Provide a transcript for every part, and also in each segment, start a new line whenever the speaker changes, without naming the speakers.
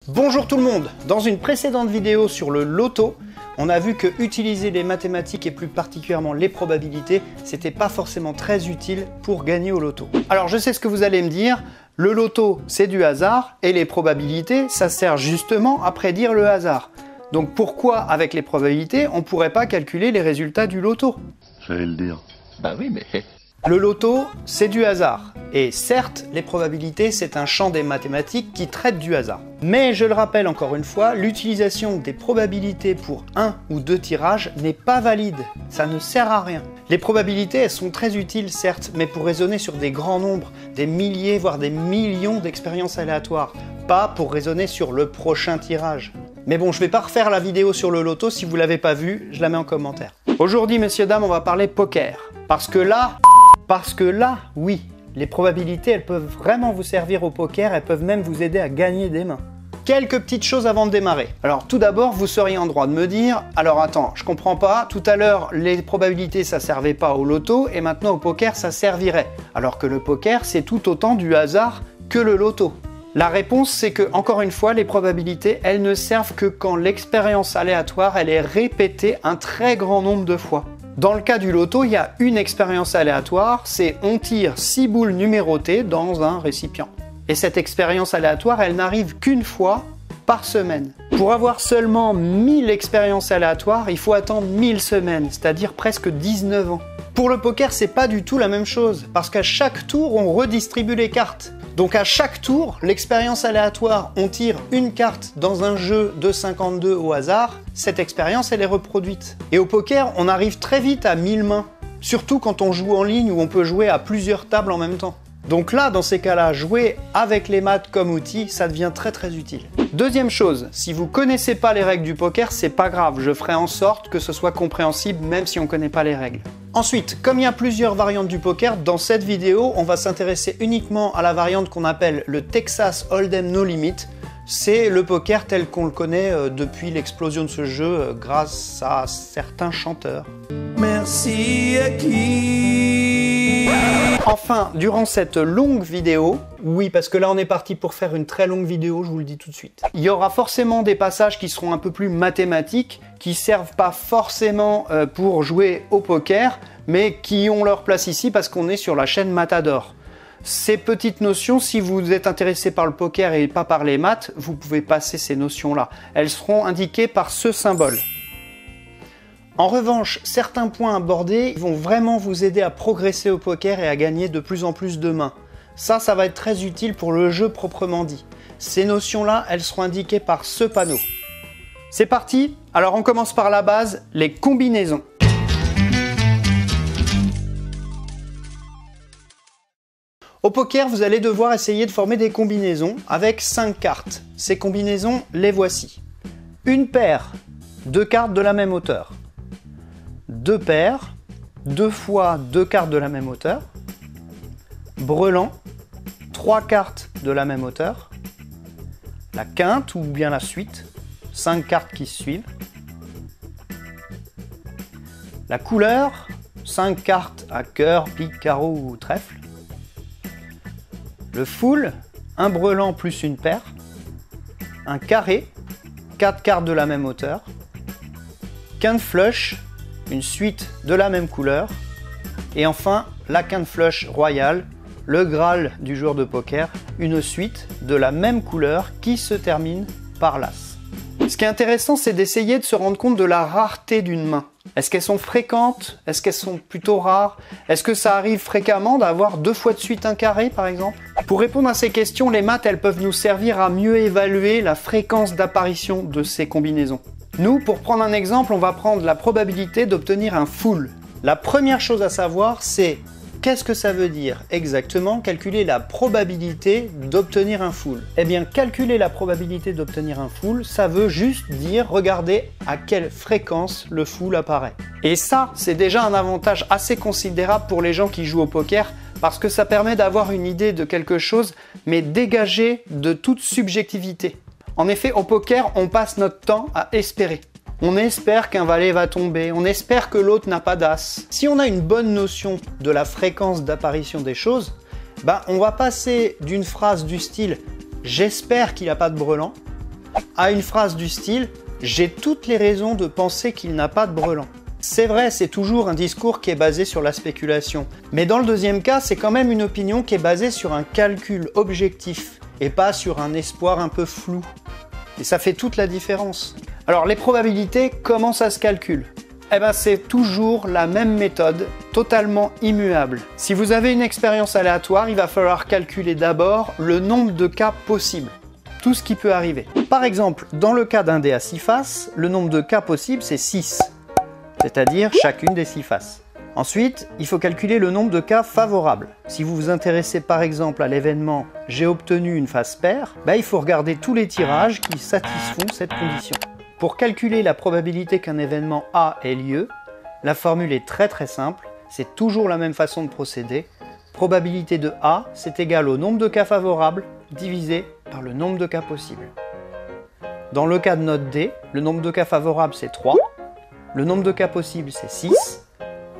Bonjour tout le monde. Dans une précédente vidéo sur le loto, on a vu que utiliser les mathématiques et plus particulièrement les probabilités, c'était pas forcément très utile pour gagner au loto. Alors je sais ce que vous allez me dire, le loto c'est du hasard et les probabilités ça sert justement à prédire le hasard. Donc pourquoi avec les probabilités on pourrait pas calculer les résultats du loto?
J'allais le dire.
Bah oui, mais...
Le loto, c'est du hasard. Et certes, les probabilités, c'est un champ des mathématiques qui traite du hasard. Mais je le rappelle encore une fois, l'utilisation des probabilités pour un ou deux tirages n'est pas valide. Ça ne sert à rien. Les probabilités, elles sont très utiles, certes, mais pour raisonner sur des grands nombres, des milliers, voire des millions d'expériences aléatoires. Pas pour raisonner sur le prochain tirage. Mais bon, je vais pas refaire la vidéo sur le loto, si vous l'avez pas vue, je la mets en commentaire. Aujourd'hui, messieurs, dames, on va parler poker. Parce que là, oui, les probabilités, elles peuvent vraiment vous servir au poker, elles peuvent même vous aider à gagner des mains. Quelques petites choses avant de démarrer. Alors tout d'abord, vous seriez en droit de me dire, alors attends, je comprends pas, tout à l'heure, les probabilités, ça servait pas au loto, et maintenant au poker, ça servirait. Alors que le poker, c'est tout autant du hasard que le loto. La réponse, c'est que, encore une fois, les probabilités, elles ne servent que quand l'expérience aléatoire, elle est répétée un très grand nombre de fois. Dans le cas du loto, il y a une expérience aléatoire, c'est on tire 6 boules numérotées dans un récipient. Et cette expérience aléatoire, elle n'arrive qu'une fois par semaine. Pour avoir seulement 1000 expériences aléatoires, il faut attendre 1000 semaines, c'est-à-dire presque 19 ans. Pour le poker, c'est pas du tout la même chose, parce qu'à chaque tour, on redistribue les cartes. Donc à chaque tour, l'expérience aléatoire, on tire une carte dans un jeu de 52 au hasard, cette expérience elle est reproduite. Et au poker, on arrive très vite à 1000 mains, surtout quand on joue en ligne où on peut jouer à plusieurs tables en même temps. Donc là, dans ces cas-là, jouer avec les maths comme outil, ça devient très utile. Deuxième chose, si vous connaissez pas les règles du poker, c'est pas grave, je ferai en sorte que ce soit compréhensible même si on connaît pas les règles. Ensuite, comme il y a plusieurs variantes du poker, dans cette vidéo, on va s'intéresser uniquement à la variante qu'on appelle le Texas Hold'em No Limit. C'est le poker tel qu'on le connaît depuis l'explosion de ce jeu grâce à certains chanteurs.
Merci à qui?
Enfin, durant cette longue vidéo, oui, parce que là on est parti pour faire une très longue vidéo, je vous le dis tout de suite. Il y aura forcément des passages qui seront un peu plus mathématiques, qui servent pas forcément pour jouer au poker, mais qui ont leur place ici parce qu'on est sur la chaîne Matador. Ces petites notions, si vous êtes intéressé par le poker et pas par les maths, vous pouvez passer ces notions-là. Elles seront indiquées par ce symbole. En revanche, certains points abordés vont vraiment vous aider à progresser au poker et à gagner de plus en plus de mains. Ça va être très utile pour le jeu proprement dit. Ces notions-là, elles seront indiquées par ce panneau. C'est parti. Alors on commence par la base, les combinaisons. Au poker, vous allez devoir essayer de former des combinaisons avec 5 cartes. Ces combinaisons, les voici. Une paire, 2 cartes de la même hauteur. 2 paires, 2 fois 2 cartes de la même hauteur. Brelan, 3 cartes de la même hauteur. La quinte ou bien la suite, 5 cartes qui se suivent. La couleur, 5 cartes à cœur, pique, carreau ou trèfle. Le full, un brelan plus une paire. Un carré, 4 cartes de la même hauteur. Quinte flush, une suite de la même couleur. Et enfin, la quinte flush royale, le Graal du joueur de poker, une suite de la même couleur qui se termine par l'as. Ce qui est intéressant, c'est d'essayer de se rendre compte de la rareté d'une main. Est-ce qu'elles sont fréquentes? Est-ce qu'elles sont plutôt rares? Est-ce que ça arrive fréquemment d'avoir 2 fois de suite un carré, par exemple? Pour répondre à ces questions, les maths, elles peuvent nous servir à mieux évaluer la fréquence d'apparition de ces combinaisons. Nous, pour prendre un exemple, on va prendre la probabilité d'obtenir un full. La première chose à savoir, c'est qu'est-ce que ça veut dire exactement calculer la probabilité d'obtenir un full? Eh bien, calculer la probabilité d'obtenir un full, ça veut juste dire regarder à quelle fréquence le full apparaît. Et ça, c'est déjà un avantage assez considérable pour les gens qui jouent au poker parce que ça permet d'avoir une idée de quelque chose, mais dégagé de toute subjectivité. En effet, au poker, on passe notre temps à espérer. On espère qu'un valet va tomber, on espère que l'autre n'a pas d'as. Si on a une bonne notion de la fréquence d'apparition des choses, on va passer d'une phrase du style « j'espère qu'il n'a pas de brelan » à une phrase du style « J'ai toutes les raisons de penser qu'il n'a pas de brelan ». C'est vrai, c'est toujours un discours qui est basé sur la spéculation. Mais dans le deuxième cas, c'est quand même une opinion qui est basée sur un calcul objectif et pas sur un espoir un peu flou. Et ça fait toute la différence. Alors les probabilités, comment ça se calcule? Eh ben c'est toujours la même méthode, totalement immuable. Si vous avez une expérience aléatoire, il va falloir calculer d'abord le nombre de cas possibles. Tout ce qui peut arriver. Par exemple, dans le cas d'un dé à 6 faces, le nombre de cas possibles c'est 6. C'est-à-dire chacune des 6 faces. Ensuite, il faut calculer le nombre de cas favorables. Si vous vous intéressez par exemple à l'événement « j'ai obtenu une face paire », il faut regarder tous les tirages qui satisfont cette condition. Pour calculer la probabilité qu'un événement A ait lieu, la formule est très simple, c'est toujours la même façon de procéder. Probabilité de A, c'est égal au nombre de cas favorables divisé par le nombre de cas possibles. Dans le cas de notre dé, le nombre de cas favorables c'est 3. Le nombre de cas possibles, c'est 6.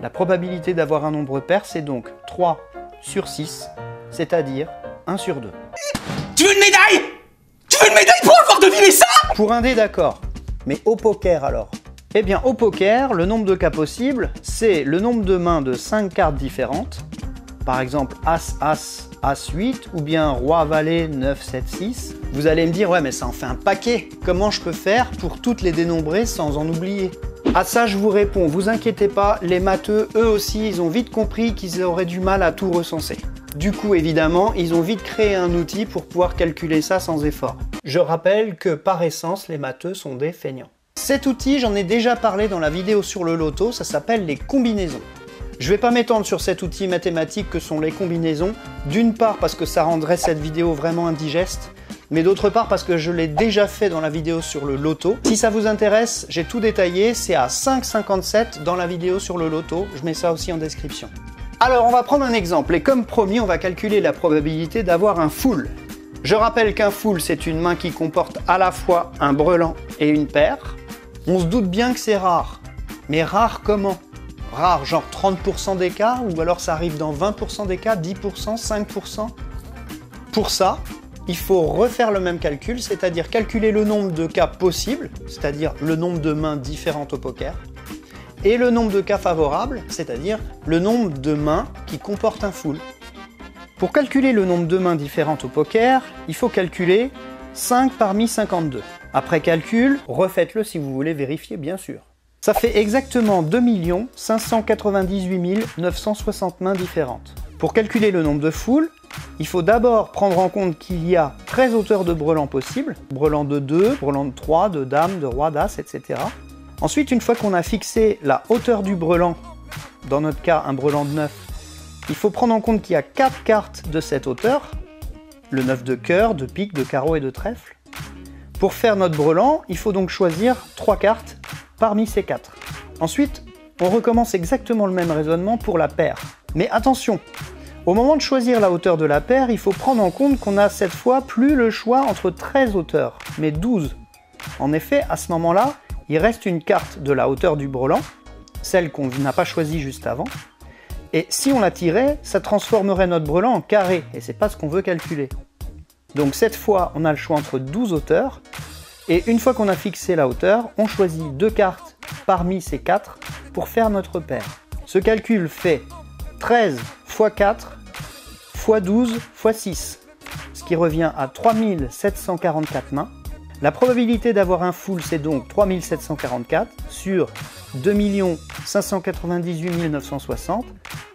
La probabilité d'avoir un nombre pair, c'est donc 3 sur 6, c'est-à-dire 1 sur 2.
Tu veux une médaille? Tu veux une médaille pour avoir deviné ça?
Pour un dé, d'accord. Mais au poker, alors? Eh bien, au poker, le nombre de cas possibles, c'est le nombre de mains de 5 cartes différentes. Par exemple, As, As, As 8, ou bien Roi, Valet, 9, 7, 6. Vous allez me dire, ouais, mais ça en fait un paquet. Comment je peux faire pour toutes les dénombrer sans en oublier? À ça, je vous réponds, vous inquiétez pas, les matheux, eux aussi, ils ont vite compris qu'ils auraient du mal à tout recenser. Du coup, évidemment, ils ont vite créé un outil pour pouvoir calculer ça sans effort. Je rappelle que par essence, les matheux sont des feignants. Cet outil, j'en ai déjà parlé dans la vidéo sur le loto, ça s'appelle les combinaisons. Je vais pas m'étendre sur cet outil mathématique que sont les combinaisons, d'une part parce que ça rendrait cette vidéo vraiment indigeste, mais d'autre part parce que je l'ai déjà fait dans la vidéo sur le loto. Si ça vous intéresse, j'ai tout détaillé, c'est à 5,57 dans la vidéo sur le loto, je mets ça aussi en description. Alors on va prendre un exemple, et comme promis, on va calculer la probabilité d'avoir un full. Je rappelle qu'un full, c'est une main qui comporte à la fois un brelan et une paire. On se doute bien que c'est rare, mais rare comment? Rare, genre 30% des cas, ou alors ça arrive dans 20% des cas, 10%, 5%? Pour ça, il faut refaire le même calcul, c'est-à-dire calculer le nombre de cas possibles, c'est-à-dire le nombre de mains différentes au poker, et le nombre de cas favorables, c'est-à-dire le nombre de mains qui comportent un full. Pour calculer le nombre de mains différentes au poker, il faut calculer 5 parmi 52. Après calcul, refaites-le si vous voulez vérifier, bien sûr. Ça fait exactement 2 598 960 mains différentes. Pour calculer le nombre de full, il faut d'abord prendre en compte qu'il y a 13 hauteurs de brelan possibles, brelan de 2, brelan de 3, de dame, de roi, d'as, etc. Ensuite, une fois qu'on a fixé la hauteur du brelan, dans notre cas un brelan de 9, il faut prendre en compte qu'il y a 4 cartes de cette hauteur, le 9 de cœur, de pique, de carreau et de trèfle. Pour faire notre brelan, il faut donc choisir 3 cartes parmi ces 4. Ensuite, on recommence exactement le même raisonnement pour la paire. Mais attention, au moment de choisir la hauteur de la paire, il faut prendre en compte qu'on a cette fois plus le choix entre 13 hauteurs, mais 12. En effet, à ce moment-là, il reste une carte de la hauteur du brelan, celle qu'on n'a pas choisie juste avant, et si on la tirait, ça transformerait notre brelan en carré, et c'est pas ce qu'on veut calculer. Donc cette fois, on a le choix entre 12 hauteurs, et une fois qu'on a fixé la hauteur, on choisit 2 cartes parmi ces 4 pour faire notre paire. Ce calcul fait 13 x 4 x 12 x 6, ce qui revient à 3744 mains. La probabilité d'avoir un full, c'est donc 3744 sur 2 598 960,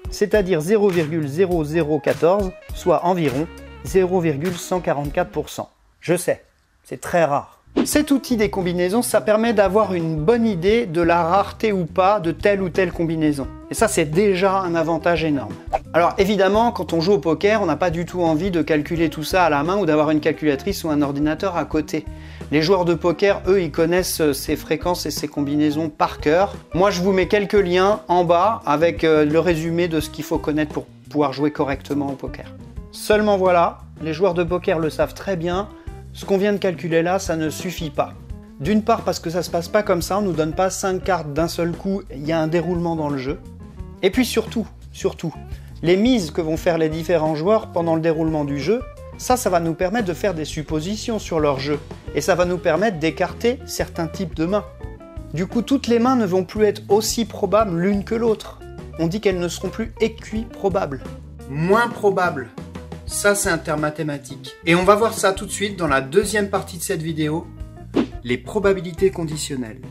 c'est-à-dire 0,0014, soit environ 0,144%. Je sais, c'est très rare. Cet outil des combinaisons, ça permet d'avoir une bonne idée de la rareté ou pas de telle ou telle combinaison. Et ça, c'est déjà un avantage énorme. Alors évidemment, quand on joue au poker, on n'a pas du tout envie de calculer tout ça à la main ou d'avoir une calculatrice ou un ordinateur à côté. Les joueurs de poker, eux, ils connaissent ces fréquences et ces combinaisons par cœur. Moi, je vous mets quelques liens en bas avec le résumé de ce qu'il faut connaître pour pouvoir jouer correctement au poker. Seulement voilà, les joueurs de poker le savent très bien, ce qu'on vient de calculer là, ça ne suffit pas. D'une part parce que ça se passe pas comme ça, on nous donne pas 5 cartes d'un seul coup, il y a un déroulement dans le jeu. Et puis surtout, les mises que vont faire les différents joueurs pendant le déroulement du jeu, Ça va nous permettre de faire des suppositions sur leur jeu, et ça va nous permettre d'écarter certains types de mains. Du coup, toutes les mains ne vont plus être aussi probables l'une que l'autre. On dit qu'elles ne seront plus équiprobables. Moins probables. Ça, c'est un terme mathématique. Et on va voir ça tout de suite dans la deuxième partie de cette vidéo, les probabilités conditionnelles.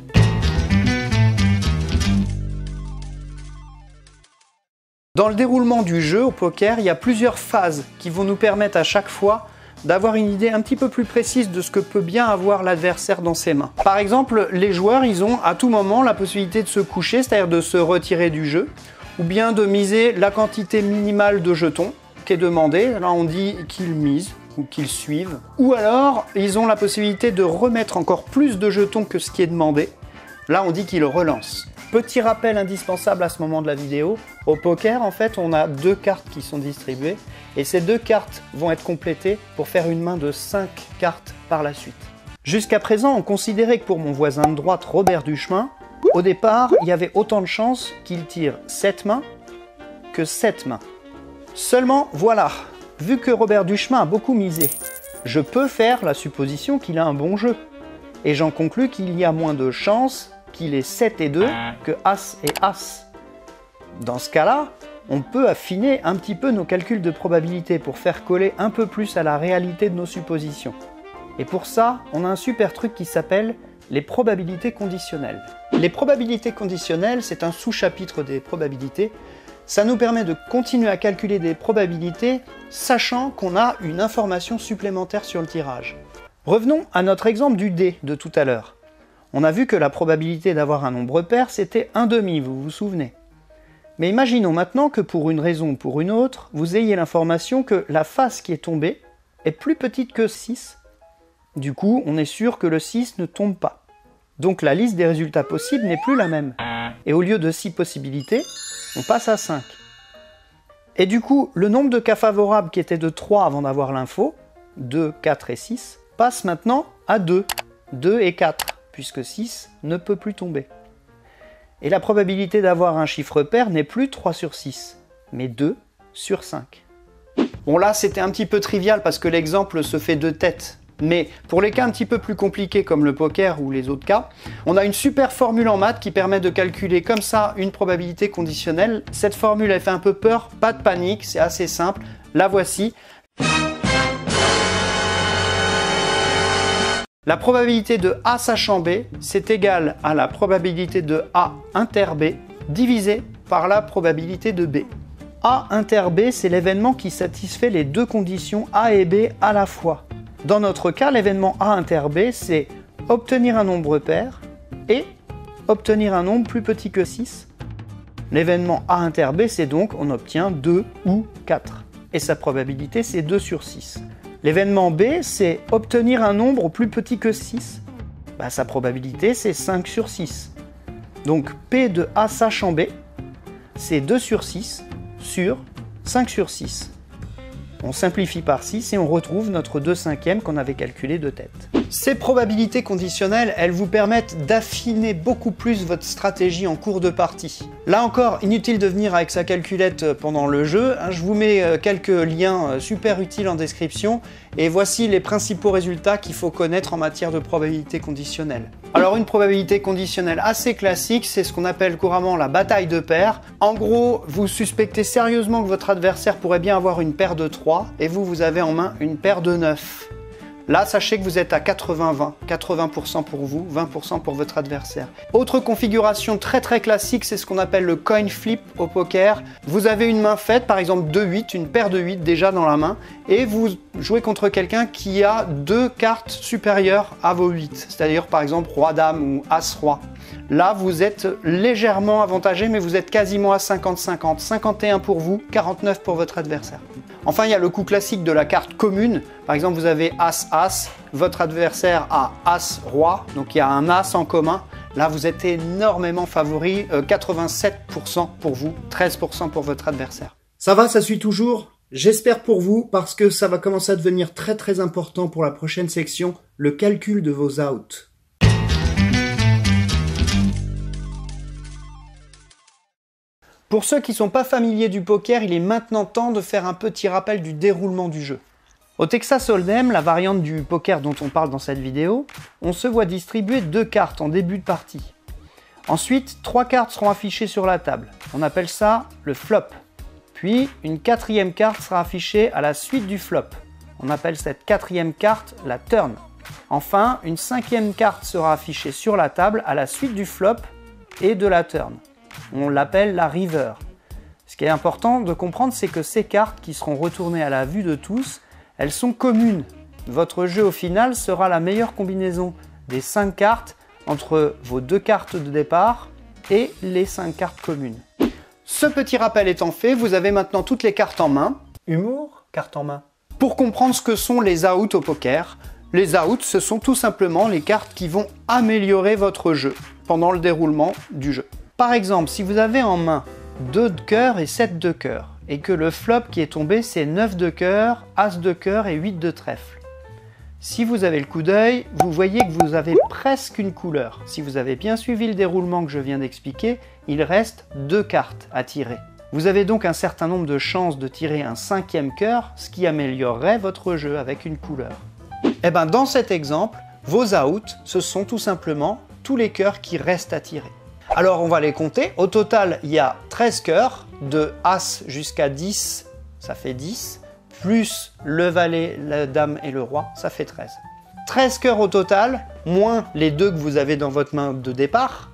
Dans le déroulement du jeu au poker, il y a plusieurs phases qui vont nous permettre à chaque fois d'avoir une idée un petit peu plus précise de ce que peut bien avoir l'adversaire dans ses mains. Par exemple, les joueurs, ils ont à tout moment la possibilité de se coucher, c'est-à-dire de se retirer du jeu, ou bien de miser la quantité minimale de jetons qui est demandée. Là, on dit qu'ils misent ou qu'ils suivent. Ou alors, ils ont la possibilité de remettre encore plus de jetons que ce qui est demandé. Là, on dit qu'ils relancent. Petit rappel indispensable à ce moment de la vidéo, au poker, en fait, on a 2 cartes qui sont distribuées, et ces 2 cartes vont être complétées pour faire une main de 5 cartes par la suite. Jusqu'à présent, on considérait que pour mon voisin de droite, Robert Duchemin, au départ, il y avait autant de chances qu'il tire 7 mains que 7 mains. Seulement, voilà, vu que Robert Duchemin a beaucoup misé, je peux faire la supposition qu'il a un bon jeu, et j'en conclus qu'il y a moins de chances qu'il est 7 et 2 que As et As. Dans ce cas-là, on peut affiner un petit peu nos calculs de probabilité pour faire coller un peu plus à la réalité de nos suppositions. Et pour ça, on a un super truc qui s'appelle les probabilités conditionnelles. Les probabilités conditionnelles, c'est un sous-chapitre des probabilités. Ça nous permet de continuer à calculer des probabilités, sachant qu'on a une information supplémentaire sur le tirage. Revenons à notre exemple du dé de tout à l'heure. On a vu que la probabilité d'avoir un nombre pair, c'était 1/2, vous vous souvenez. Mais imaginons maintenant que pour une raison ou pour une autre, vous ayez l'information que la face qui est tombée est plus petite que 6. Du coup, on est sûr que le 6 ne tombe pas. Donc la liste des résultats possibles n'est plus la même. Et au lieu de 6 possibilités, on passe à 5. Et du coup, le nombre de cas favorables qui était de 3 avant d'avoir l'info, 2, 4 et 6, passe maintenant à 2. 2 et 4. Puisque 6 ne peut plus tomber. Et la probabilité d'avoir un chiffre pair n'est plus 3 sur 6, mais 2 sur 5. Bon là, c'était un petit peu trivial parce que l'exemple se fait de tête. Mais pour les cas un petit peu plus compliqués comme le poker ou les autres cas, on a une super formule en maths qui permet de calculer comme ça une probabilité conditionnelle. Cette formule, elle fait un peu peur, pas de panique, c'est assez simple. La voici. La probabilité de A sachant B, c'est égal à la probabilité de A inter B divisé par la probabilité de B. A inter B, c'est l'événement qui satisfait les deux conditions A et B à la fois. Dans notre cas, l'événement A inter B, c'est obtenir un nombre pair et obtenir un nombre plus petit que 6. L'événement A inter B, c'est donc on obtient 2 ou 4. Et sa probabilité, c'est 2 sur 6. L'événement B, c'est obtenir un nombre plus petit que 6. Sa probabilité, c'est 5 sur 6. Donc P de A sachant B, c'est 2 sur 6 sur 5 sur 6. On simplifie par 6 et on retrouve notre 2/5 qu'on avait calculé de tête. Ces probabilités conditionnelles, elles vous permettent d'affiner beaucoup plus votre stratégie en cours de partie. Là encore, inutile de venir avec sa calculette pendant le jeu. Je vous mets quelques liens super utiles en description. Et voici les principaux résultats qu'il faut connaître en matière de probabilité conditionnelle. Alors une probabilité conditionnelle assez classique, c'est ce qu'on appelle couramment la bataille de paires. En gros, vous suspectez sérieusement que votre adversaire pourrait bien avoir une paire de 3 et vous avez en main une paire de 9. Là, sachez que vous êtes à 80-20, 80% pour vous, 20% pour votre adversaire. Autre configuration très classique, c'est ce qu'on appelle le coin flip au poker. Vous avez une main faite, par exemple 2-8, une paire de 8 déjà dans la main, et vous jouez contre quelqu'un qui a 2 cartes supérieures à vos 8, c'est-à-dire par exemple Roi-Dame ou As-Roi. Là, vous êtes légèrement avantagé, mais vous êtes quasiment à 50-50. 51 pour vous, 49 pour votre adversaire. Enfin, il y a le coup classique de la carte commune. Par exemple, vous avez As-As, votre adversaire a As-Roi, donc il y a un As en commun. Là, vous êtes énormément favori, 87% pour vous, 13% pour votre adversaire. Ça va, ça suit toujours? J'espère pour vous, parce que ça va commencer à devenir très important pour la prochaine section, le calcul de vos outs. Pour ceux qui ne sont pas familiers du poker, il est maintenant temps de faire un petit rappel du déroulement du jeu. Au Texas Hold'em, la variante du poker dont on parle dans cette vidéo, on se voit distribuer 2 cartes en début de partie. Ensuite, 3 cartes seront affichées sur la table. On appelle ça le flop. Puis, une 4e carte sera affichée à la suite du flop. On appelle cette 4e carte la turn. Enfin, une 5e carte sera affichée sur la table à la suite du flop et de la turn. On l'appelle la river. Ce qui est important de comprendre, c'est que ces cartes qui seront retournées à la vue de tous, elles sont communes. Votre jeu au final sera la meilleure combinaison des 5 cartes entre vos 2 cartes de départ et les 5 cartes communes. Ce petit rappel étant fait, vous avez maintenant toutes les cartes en main. Humour, carte en main. Pour comprendre ce que sont les outs au poker, les outs, ce sont tout simplement les cartes qui vont améliorer votre jeu pendant le déroulement du jeu. Par exemple, si vous avez en main 2 de cœur et 7 de cœur, et que le flop qui est tombé c'est 9 de cœur, As de cœur et 8 de trèfle. Si vous avez le coup d'œil, vous voyez que vous avez presque une couleur. Si vous avez bien suivi le déroulement que je viens d'expliquer, il reste 2 cartes à tirer. Vous avez donc un certain nombre de chances de tirer un 5e cœur, ce qui améliorerait votre jeu avec une couleur. Et bien dans cet exemple, vos outs, ce sont tout simplement tous les cœurs qui restent à tirer. Alors on va les compter. Au total, il y a 13 cœurs, de As jusqu'à 10, ça fait 10, plus le valet, la dame et le roi, ça fait 13. 13 cœurs au total, moins les 2 que vous avez dans votre main de départ,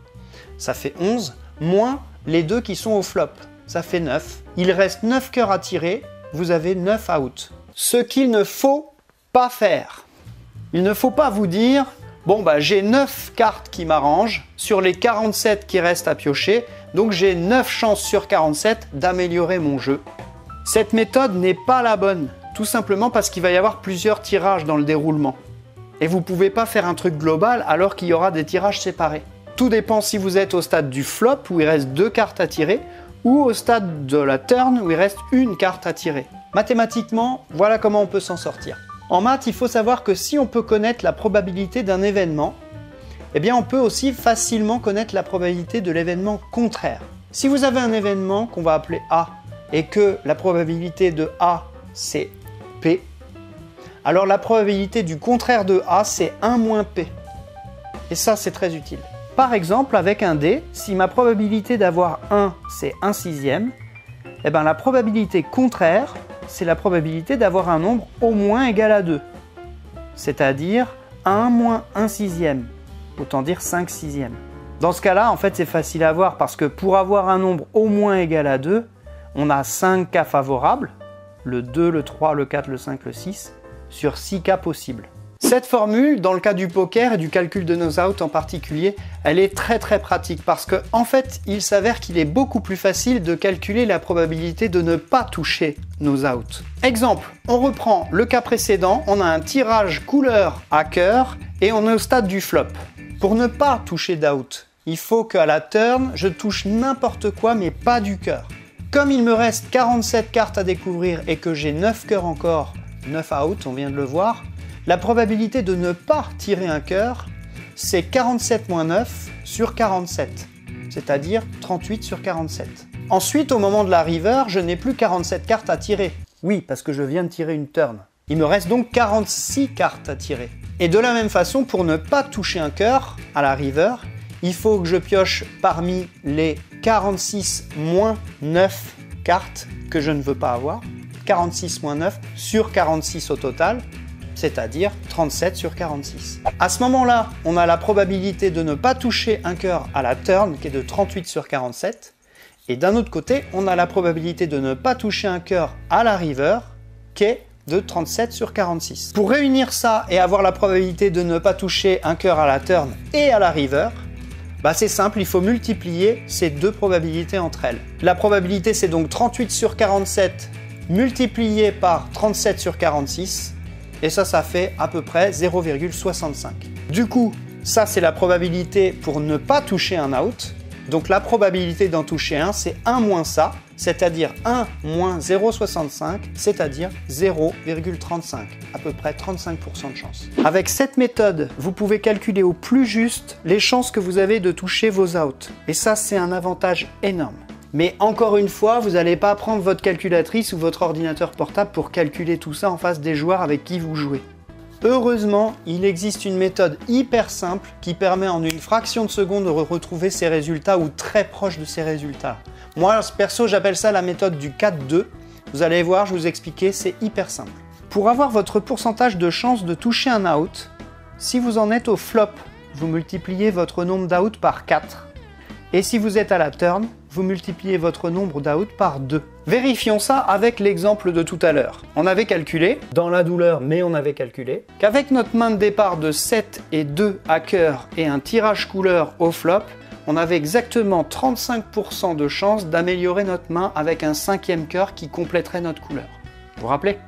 ça fait 11, moins les 2 qui sont au flop, ça fait 9. Il reste 9 cœurs à tirer, vous avez 9 outs. Ce qu'il ne faut pas faire. Il ne faut pas vous dire bon bah j'ai 9 cartes qui m'arrangent sur les 47 qui restent à piocher, donc j'ai 9 chances sur 47 d'améliorer mon jeu. Cette méthode n'est pas la bonne, tout simplement parce qu'il va y avoir plusieurs tirages dans le déroulement. Et vous ne pouvez pas faire un truc global alors qu'il y aura des tirages séparés. Tout dépend si vous êtes au stade du flop où il reste 2 cartes à tirer, ou au stade de la turn où il reste une carte à tirer. Mathématiquement, voilà comment on peut s'en sortir. En maths, il faut savoir que si on peut connaître la probabilité d'un événement, eh bien on peut aussi facilement connaître la probabilité de l'événement contraire. Si vous avez un événement qu'on va appeler A et que la probabilité de A c'est P, alors la probabilité du contraire de A c'est 1 moins P. Et ça c'est très utile. Par exemple avec un dé, si ma probabilité d'avoir 1 c'est 1/6, eh bien la probabilité contraire c'est la probabilité d'avoir un nombre au moins égal à 2. C'est-à-dire 1 moins 1/6, autant dire 5/6. Dans ce cas-là, en fait, c'est facile à voir parce que pour avoir un nombre au moins égal à 2, on a 5 cas favorables, le 2, le 3, le 4, le 5, le 6, sur 6 cas possibles. Cette formule, dans le cas du poker et du calcul de nos outs en particulier, elle est très pratique parce que, en fait, il s'avère qu'il est beaucoup plus facile de calculer la probabilité de ne pas toucher nos outs. Exemple, on reprend le cas précédent, on a un tirage couleur à cœur et on est au stade du flop. Pour ne pas toucher d'out, il faut qu'à la turn, je touche n'importe quoi mais pas du cœur. Comme il me reste 47 cartes à découvrir et que j'ai 9 cœurs encore, 9 outs, on vient de le voir, la probabilité de ne pas tirer un cœur, c'est 47 moins 9 sur 47, c'est-à-dire 38 sur 47. Ensuite, au moment de la river, je n'ai plus 47 cartes à tirer. Oui, parce que je viens de tirer une turn. Il me reste donc 46 cartes à tirer. Et de la même façon, pour ne pas toucher un cœur à la river, il faut que je pioche parmi les 46 moins 9 cartes que je ne veux pas avoir. 46 moins 9 sur 46 au total, c'est-à-dire 37 sur 46. À ce moment-là, on a la probabilité de ne pas toucher un cœur à la turn qui est de 38 sur 47. Et d'un autre côté, on a la probabilité de ne pas toucher un cœur à la river qui est de 37 sur 46. Pour réunir ça et avoir la probabilité de ne pas toucher un cœur à la turn et à la river, bah c'est simple, il faut multiplier ces deux probabilités entre elles. La probabilité c'est donc 38 sur 47 multiplié par 37 sur 46 et ça fait à peu près 0,65. Du coup, ça c'est la probabilité pour ne pas toucher un out. Donc la probabilité d'en toucher un, c'est 1 moins ça, c'est-à-dire 1 moins 0,65, c'est-à-dire 0,35, à peu près 35% de chance. Avec cette méthode, vous pouvez calculer au plus juste les chances que vous avez de toucher vos outs. Et ça, c'est un avantage énorme. Mais encore une fois, vous n'allez pas prendre votre calculatrice ou votre ordinateur portable pour calculer tout ça en face des joueurs avec qui vous jouez. Heureusement, il existe une méthode hyper simple qui permet en une fraction de seconde de retrouver ces résultats ou très proche de ces résultats. Moi, perso, j'appelle ça la méthode du 4-2. Vous allez voir, je vais vous expliquer, c'est hyper simple. Pour avoir votre pourcentage de chance de toucher un out, si vous en êtes au flop, vous multipliez votre nombre d'outs par 4. Et si vous êtes à la turn, vous multipliez votre nombre d'outs par 2. Vérifions ça avec l'exemple de tout à l'heure. On avait calculé, dans la douleur, mais on avait calculé, qu'avec notre main de départ de 7 et 2 à cœur et un tirage couleur au flop, on avait exactement 35% de chance d'améliorer notre main avec un 5e cœur qui compléterait notre couleur. Vous vous rappelez?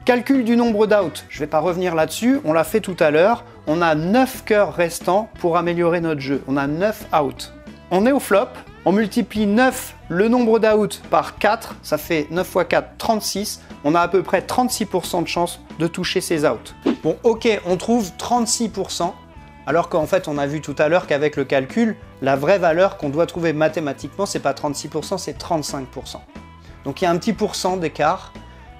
Calcul du nombre d'outs, je ne vais pas revenir là-dessus, on l'a fait tout à l'heure. On a 9 cœurs restants pour améliorer notre jeu. On a 9 outs. On est au flop, on multiplie 9, le nombre d'outs, par 4, ça fait 9 x 4, 36. On a à peu près 36% de chance de toucher ces outs. Bon, ok, on trouve 36%, alors qu'en fait, on a vu tout à l'heure qu'avec le calcul, la vraie valeur qu'on doit trouver mathématiquement, c'est pas 36%, c'est 35%. Donc il y a un petit pourcent d'écart,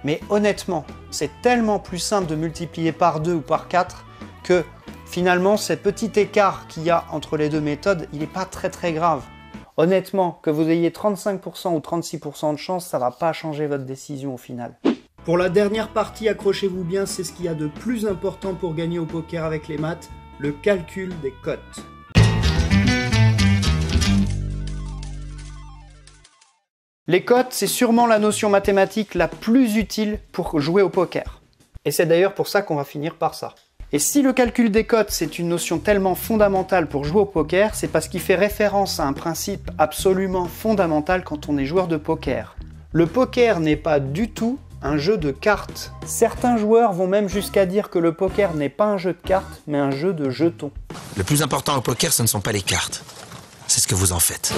mais honnêtement, c'est tellement plus simple de multiplier par 2 ou par 4 que finalement, ce petit écart qu'il y a entre les deux méthodes, il n'est pas très grave. Honnêtement, que vous ayez 35% ou 36% de chance, ça ne va pas changer votre décision au final. Pour la dernière partie, accrochez-vous bien, c'est ce qu'il y a de plus important pour gagner au poker avec les maths, le calcul des cotes. Les cotes, c'est sûrement la notion mathématique la plus utile pour jouer au poker. Et c'est d'ailleurs pour ça qu'on va finir par ça. Et si le calcul des cotes, c'est une notion tellement fondamentale pour jouer au poker, c'est parce qu'il fait référence à un principe absolument fondamental quand on est joueur de poker. Le poker n'est pas du tout un jeu de cartes. Certains joueurs vont même jusqu'à dire que le poker n'est pas un jeu de cartes, mais un jeu de jetons.
Le plus important au poker, ce ne sont pas les cartes. C'est ce que vous en faites.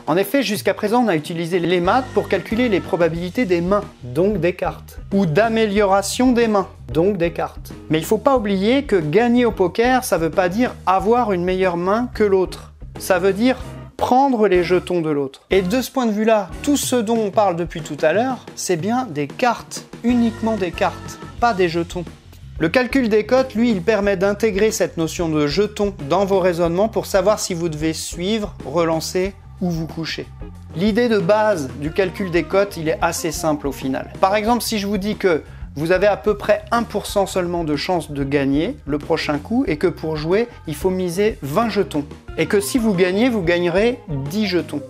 En effet, jusqu'à présent, on a utilisé les maths pour calculer les probabilités des mains, donc des cartes, ou d'amélioration des mains, donc des cartes. Mais il ne faut pas oublier que gagner au poker, ça ne veut pas dire avoir une meilleure main que l'autre. Ça veut dire prendre les jetons de l'autre. Et de ce point de vue-là, tout ce dont on parle depuis tout à l'heure, c'est bien des cartes, uniquement des cartes, pas des jetons. Le calcul des cotes, lui, il permet d'intégrer cette notion de jetons dans vos raisonnements pour savoir si vous devez suivre, relancer ou vous coucher. L'idée de base du calcul des cotes, il est assez simple au final. Par exemple, si je vous dis que vous avez à peu près 1% seulement de chance de gagner le prochain coup et que pour jouer, il faut miser 20 jetons. Et que si vous gagnez, vous gagnerez 10 jetons.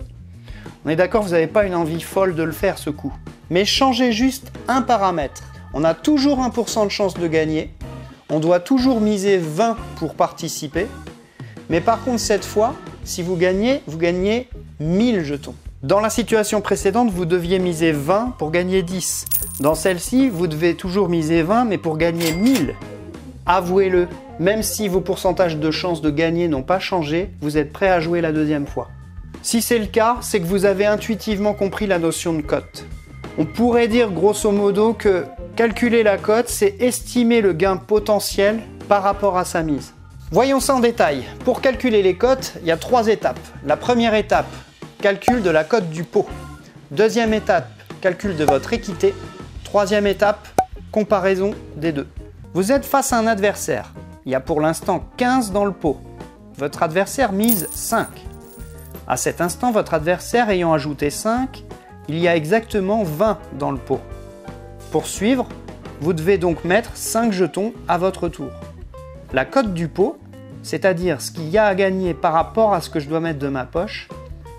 On est d'accord, vous n'avez pas une envie folle de le faire ce coup. Mais changez juste un paramètre. On a toujours 1% de chance de gagner. On doit toujours miser 20 pour participer. Mais par contre, cette fois, si vous gagnez 1000 jetons. Dans la situation précédente, vous deviez miser 20 pour gagner 10. Dans celle-ci, vous devez toujours miser 20, mais pour gagner 1000. Avouez-le, même si vos pourcentages de chance de gagner n'ont pas changé, vous êtes prêt à jouer la deuxième fois. Si c'est le cas, c'est que vous avez intuitivement compris la notion de cote. On pourrait dire grosso modo que calculer la cote, c'est estimer le gain potentiel par rapport à sa mise. Voyons ça en détail. Pour calculer les cotes, il y a 3 étapes. La première étape, calcul de la cote du pot. Deuxième étape, calcul de votre équité. Troisième étape, comparaison des deux. Vous êtes face à un adversaire. Il y a pour l'instant 15 dans le pot. Votre adversaire mise 5. À cet instant, votre adversaire ayant ajouté 5, il y a exactement 20 dans le pot. Pour suivre, vous devez donc mettre 5 jetons à votre tour. La cote du pot, c'est-à-dire ce qu'il y a à gagner par rapport à ce que je dois mettre de ma poche,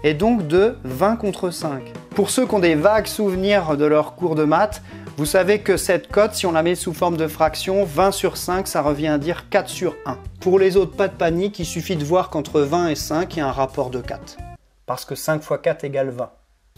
est donc de 20 contre 5. Pour ceux qui ont des vagues souvenirs de leur cours de maths, vous savez que cette cote, si on la met sous forme de fraction, 20 sur 5, ça revient à dire 4 sur 1. Pour les autres, pas de panique, il suffit de voir qu'entre 20 et 5, il y a un rapport de 4. Parce que 5 fois 4 égale 20.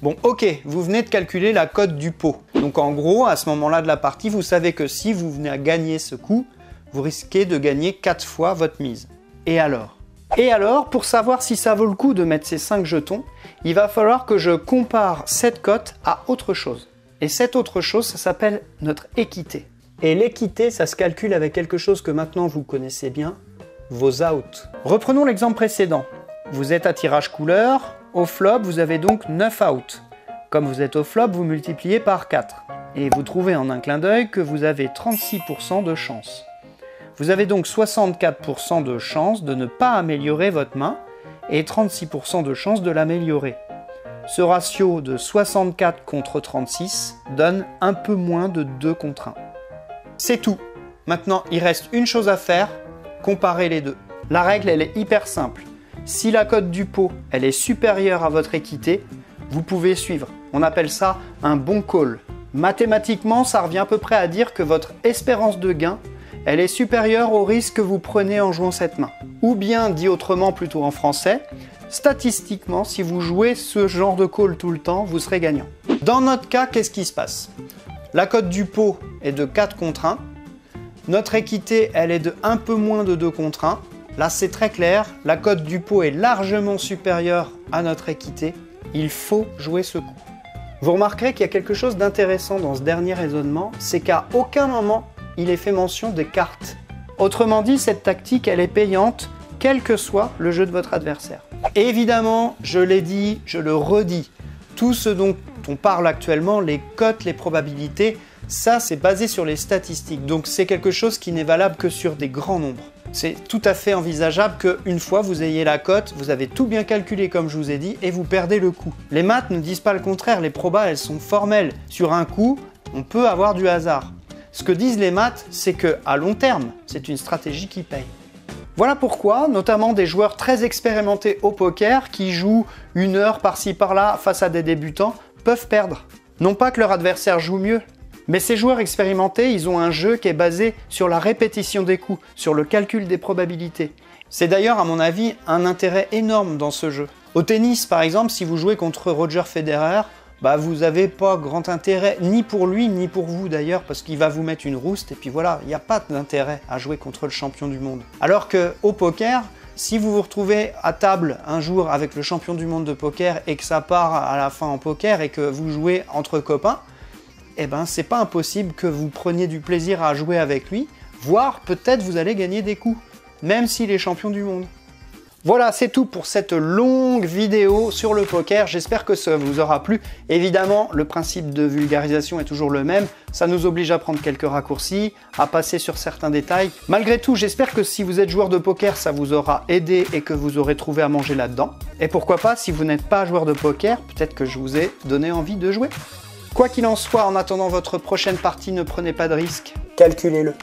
Bon, ok, vous venez de calculer la cote du pot. Donc en gros, à ce moment-là de la partie, vous savez que si vous venez à gagner ce coup, vous risquez de gagner 4 fois votre mise. Et alors ? Et alors, pour savoir si ça vaut le coup de mettre ces 5 jetons, il va falloir que je compare cette cote à autre chose. Et cette autre chose, ça s'appelle notre équité. Et l'équité, ça se calcule avec quelque chose que maintenant vous connaissez bien, vos outs. Reprenons l'exemple précédent. Vous êtes à tirage couleur, Au flop, vous avez donc 9 outs. Comme vous êtes au flop, vous multipliez par 4. Et vous trouvez en un clin d'œil que vous avez 36% de chance. Vous avez donc 64% de chance de ne pas améliorer votre main et 36% de chance de l'améliorer. Ce ratio de 64 contre 36 donne un peu moins de 2 contre 1. C'est tout. Maintenant, il reste une chose à faire, comparer les deux. La règle, elle est hyper simple. Si la cote du pot, elle est supérieure à votre équité, vous pouvez suivre. On appelle ça un bon call. Mathématiquement, ça revient à peu près à dire que votre espérance de gain, elle est supérieure au risque que vous prenez en jouant cette main. Ou bien, dit autrement plutôt en français, statistiquement, si vous jouez ce genre de call tout le temps, vous serez gagnant. Dans notre cas, qu'est-ce qui se passe? La cote du pot est de 4 contre 1. Notre équité, elle est de un peu moins de 2 contre 1. Là, c'est très clair, la cote du pot est largement supérieure à notre équité. Il faut jouer ce coup. Vous remarquerez qu'il y a quelque chose d'intéressant dans ce dernier raisonnement, c'est qu'à aucun moment, il est fait mention des cartes. Autrement dit, cette tactique, elle est payante, quel que soit le jeu de votre adversaire. Et évidemment, je l'ai dit, je le redis, tout ce dont on parle actuellement, les cotes, les probabilités, ça c'est basé sur les statistiques, donc c'est quelque chose qui n'est valable que sur des grands nombres. C'est tout à fait envisageable qu'une fois vous ayez la cote, vous avez tout bien calculé comme je vous ai dit, et vous perdez le coup. Les maths ne disent pas le contraire, les probas elles sont formelles. Sur un coup, on peut avoir du hasard. Ce que disent les maths, c'est qu'à long terme, c'est une stratégie qui paye. Voilà pourquoi, notamment des joueurs très expérimentés au poker, qui jouent une heure par-ci par-là face à des débutants, peuvent perdre. Non pas que leur adversaire joue mieux, mais ces joueurs expérimentés, ils ont un jeu qui est basé sur la répétition des coups, sur le calcul des probabilités. C'est d'ailleurs, à mon avis, un intérêt énorme dans ce jeu. Au tennis, par exemple, si vous jouez contre Roger Federer, vous n'avez pas grand intérêt, ni pour lui, ni pour vous d'ailleurs, parce qu'il va vous mettre une rouste, et puis voilà, il n'y a pas d'intérêt à jouer contre le champion du monde. Alors qu'au poker, si vous vous retrouvez à table un jour avec le champion du monde de poker, et que ça part à la fin en poker, et que vous jouez entre copains, eh ben c'est pas impossible que vous preniez du plaisir à jouer avec lui, voire peut-être vous allez gagner des coups, même s'il est champion du monde. Voilà, c'est tout pour cette longue vidéo sur le poker, j'espère que ça vous aura plu. Évidemment, le principe de vulgarisation est toujours le même, ça nous oblige à prendre quelques raccourcis, à passer sur certains détails. Malgré tout, j'espère que si vous êtes joueur de poker, ça vous aura aidé et que vous aurez trouvé à manger là-dedans. Et pourquoi pas, si vous n'êtes pas joueur de poker, peut-être que je vous ai donné envie de jouer. Quoi qu'il en soit, en attendant votre prochaine partie, ne prenez pas de risques, calculez-le.